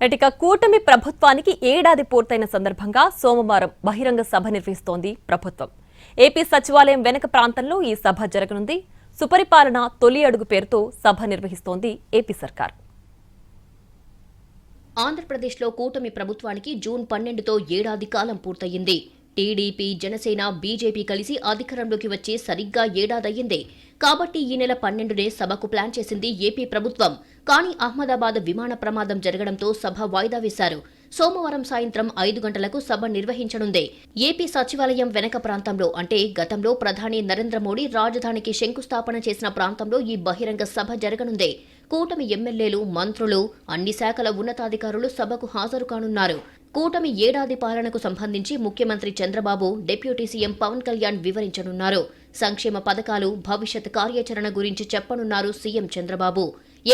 ఇక కూటమి ప్రభుత్వానికి ఏడాది పూర్తయిన సందర్భంగా సోమవారం బహిరంగ సభ నిర్వహిస్తోంది ప్రభుత్వం. ఏపీ సచివాలయం వెనక ప్రాంతంలో ఈ సభ జరగనుంది. సుపరిపాలన తొలి అడుగు పేరుతో సభ నిర్వహిస్తోంది ఏపీ సర్కార్. ఆంధ్రప్రదేశ్లో కూటమి ప్రభుత్వానికి జూన్ 12తో ఏడాది కాలం పూర్తయింది. టీడీపీ, జనసేన, బీజేపీ కలిసి అధికారంలోకి వచ్చి సరిగ్గా ఏడాదయ్యింది. కాబట్టి ఈ నెల 12నే సభకు ప్లాన్ చేసింది ఏపీ ప్రభుత్వం. కానీ అహ్మదాబాద్ విమాన ప్రమాదం జరగడంతో సభ వాయిదా వేశారు. సోమవారం సాయంత్రం 5 గంటలకు సభ నిర్వహించనుంది. ఏపీ సచివాలయం వెనక ప్రాంతంలో, అంటే గతంలో ప్రధాని నరేంద్ర మోడీ రాజధానికి శంకుస్థాపన చేసిన ప్రాంతంలో ఈ బహిరంగ సభ జరగనుంది. కూటమి ఎమ్మెల్యేలు, మంత్రులు, అన్ని శాఖల ఉన్నతాధికారులు సభకు హాజరు కానున్నారు. కూటమి ఏడాది పాలనకు సంబంధించి ముఖ్యమంత్రి చంద్రబాబు, డిప్యూటీ సీఎం పవన్ కళ్యాణ్ వివరించనున్నారు. సంక్షేమ పథకాలు, భవిష్యత్ కార్యాచరణ గురించి చెప్పనున్నారు సీఎం చంద్రబాబు.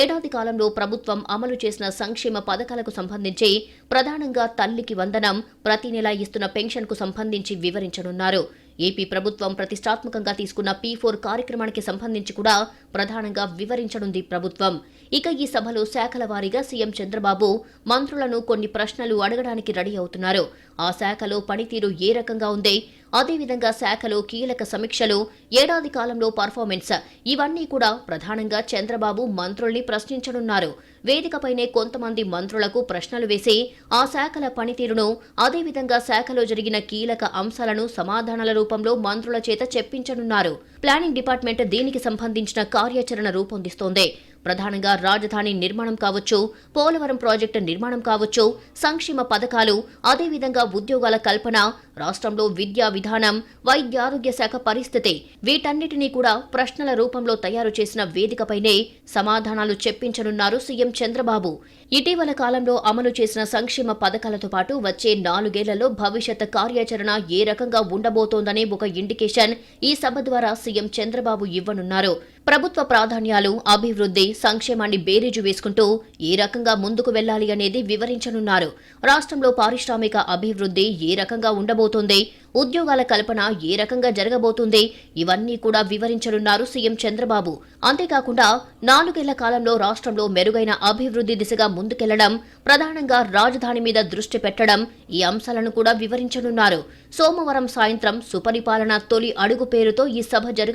ఏడాది కాలంలో ప్రభుత్వం అమలు చేసిన సంక్షేమ పథకాలకు సంబంధించి, ప్రధానంగా తల్లికి వందనం, ప్రతి నెల ఇస్తున్న పెన్షన్కు సంబంధించి వివరించనున్నారు. ఏపీ ప్రభుత్వం ప్రతిష్టాత్మకంగా తీసుకున్న P4 కార్యక్రమానికి సంబంధించి కూడా ప్రధానంగా వివరించనుంది ప్రభుత్వం. ఇక ఈ సభలో శాఖల వారీగా సీఎం చంద్రబాబు మంత్రులను కొన్ని ప్రశ్నలు అడగడానికి రెడీ అవుతున్నారు. ఆ శాఖలో పనితీరు ఏ రకంగా ఉంది, అదేవిధంగా శాఖలో కీలక సమీక్షలు, ఏడాది కాలంలో పర్ఫార్మెన్స్, ఇవన్నీ కూడా ప్రధానంగా చంద్రబాబు మంత్రుల్ని ప్రశ్నించనున్నారు. వేదికపైనే కొంతమంది మంత్రులకు ప్రశ్నలు వేసి ఆ శాఖల పనితీరును, అదేవిధంగా శాఖలో జరిగిన కీలక అంశాలను సమాధానాల రూపంలో మంత్రుల చేత చెప్పించనున్నారు. ప్లానింగ్ డిపార్ట్మెంట్ దీనికి సంబంధించిన కార్యాచరణ రూపొందిస్తోంది. ప్రధానంగా రాజధాని నిర్మాణం కావచ్చు, పోలవరం ప్రాజెక్టు నిర్మాణం కావచ్చు, సంక్షేమ పథకాలు, అదేవిధంగా ఉద్యోగాల కల్పన, రాష్ట్రంలో విద్యా విధానం, వైద్యారోగ్య శాఖ పరిస్థితి, వీటన్నిటినీ కూడా ప్రశ్నల రూపంలో తయారు చేసిన వేదికపైనే సమాధానాలు చెప్పించనున్నారు సీఎం చంద్రబాబు. ఇటీవల కాలంలో అమలు చేసిన సంక్షేమ పథకాలతో పాటు వచ్చే 4 ఏళ్లలో భవిష్యత్ కార్యాచరణ ఏ రకంగా ఉండబోతోందనే ఒక ఇండికేషన్ ఈ సభ ద్వారా సీఎం చంద్రబాబు ఇవ్వనున్నారు. ప్రభుత్వ ప్రాధాన్యాలు, అభివృద్ధి, సంక్షేమాన్ని బేరీజు వేసుకుంటూ ఏ రకంగా ముందుకు వెళ్లాలి అనేది వివరించనున్నారు. రాష్ట్రంలో పారిశ్రామిక అభివృద్ధి ఏ రకంగా ఉండబోతోంది, ఉద్యోగాల కల్పన ఏ రకంగా జరగబోతుంది, ఇవన్నీ కూడా వివరించనున్నారు సీఎం చంద్రబాబు. అంతేకాకుండా 4 ఏళ్ల కాలంలో రాష్ట్రంలో మెరుగైన అభివృద్ధి దిశగా ముందుకెళ్లడం, ప్రధానంగా రాజధాని మీద దృష్టి పెట్టడం, ఈ అంశాలను కూడా వివరించనున్నారు. సోమవారం సాయంత్రం సుపరిపాలన తొలి అడుగు పేరుతో ఈ సభ జరగనుంది.